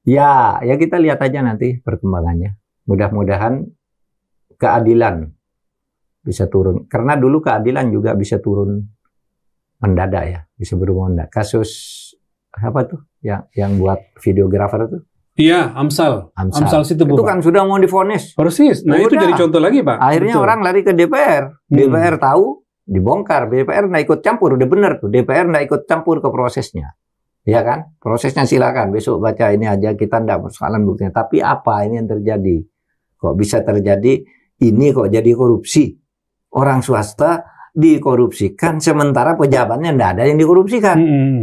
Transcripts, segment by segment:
Ya kita lihat aja nanti perkembangannya. Mudah-mudahan keadilan bisa turun. Karena dulu keadilan juga bisa turun mendadak ya, bisa berubah mendadak. Kasus apa tuh yang buat videografer itu? Iya, Amsal Situmorang. Itu kan sudah mau divonis. Persis. Nah, itu jadi contoh lagi, Pak. Akhirnya orang lari ke DPR. DPR tahu, dibongkar. DPR nggak ikut campur, udah bener tuh. DPR nggak ikut campur ke prosesnya. Ya kan? Prosesnya silakan. Besok baca ini aja, kita nggak persoalan buktinya. Tapi apa ini yang terjadi? Kok bisa terjadi? Ini kok jadi korupsi? Orang swasta dikorupsikan, sementara pejabatnya nggak ada yang dikorupsikan.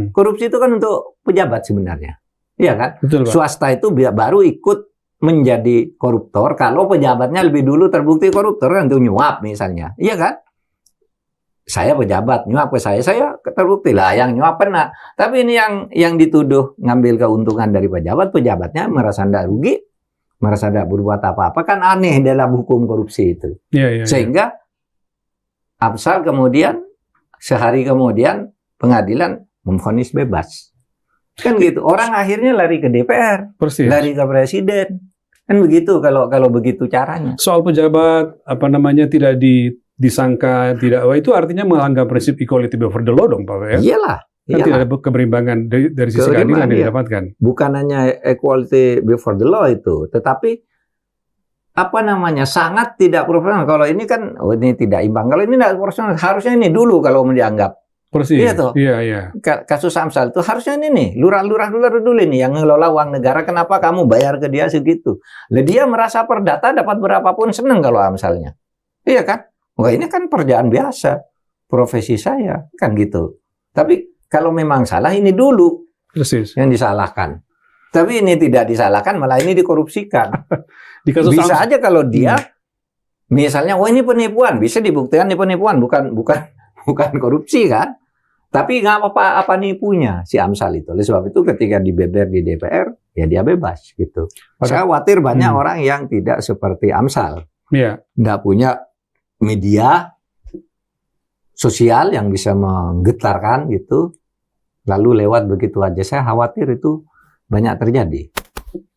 Korupsi itu kan untuk pejabat sebenarnya. Iya kan? Betul, Pak. Swasta itu baru ikut menjadi koruptor kalau pejabatnya lebih dulu terbukti koruptor, kan, untuk nyuap misalnya. Iya kan? Saya pejabat nyuap ke saya terbukti lah yang nyuap pernah. Tapi ini yang dituduh ngambil keuntungan dari pejabatnya merasa tidak rugi, merasa tidak berbuat apa-apa, kan aneh dalam hukum korupsi itu. Sehingga Amsal kemudian sehari kemudian pengadilan memvonis bebas. Kan gitu. Orang akhirnya lari ke DPR, Persis. Lari ke presiden. Kan begitu kalau begitu caranya. Soal pejabat tidak disangka wah, itu artinya melanggar prinsip equality before the law dong, Pak, ya? Iyalah. Kan tidak ada keberimbangan dari sisi keadilan yang didapatkan. Bukan hanya equality before the law itu, tetapi sangat tidak profesional. Kalau ini kan ini tidak imbang. Kalau ini tidak profesional, harusnya ini dulu kalau dianggap. Persis. Iya toh. Iya. Kasus Amsal itu harusnya ini nih, lurah-lurah dulu ini yang ngelola uang negara. Kenapa kamu bayar ke dia segitu? Lah dia merasa perdata dapat berapapun seneng kalau Amsalnya. Iya kan? Wah, ini kan pekerjaan biasa, profesi saya, kan gitu. Tapi kalau memang salah, ini dulu Persis. yang disalahkan. Tapi ini tidak disalahkan, malah ini dikorupsikan. Bisa aja kalau dia, misalnya, ini penipuan, bisa dibuktikan ini penipuan, bukan korupsi kan? Tapi nggak apa nipunya si Amsal itu. Oleh sebab itu ketika dibeber di DPR, ya dia bebas gitu. Saya khawatir banyak orang yang tidak seperti Amsal, nggak punya media sosial yang bisa menggetarkan gitu, lalu lewat begitu aja. Saya khawatir itu banyak terjadi,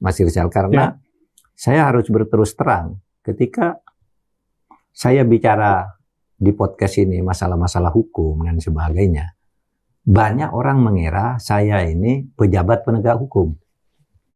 Mas Rizal, karena saya harus berterus terang ketika saya bicara di podcast ini masalah-masalah hukum dan sebagainya. Banyak orang mengira saya ini pejabat penegak hukum.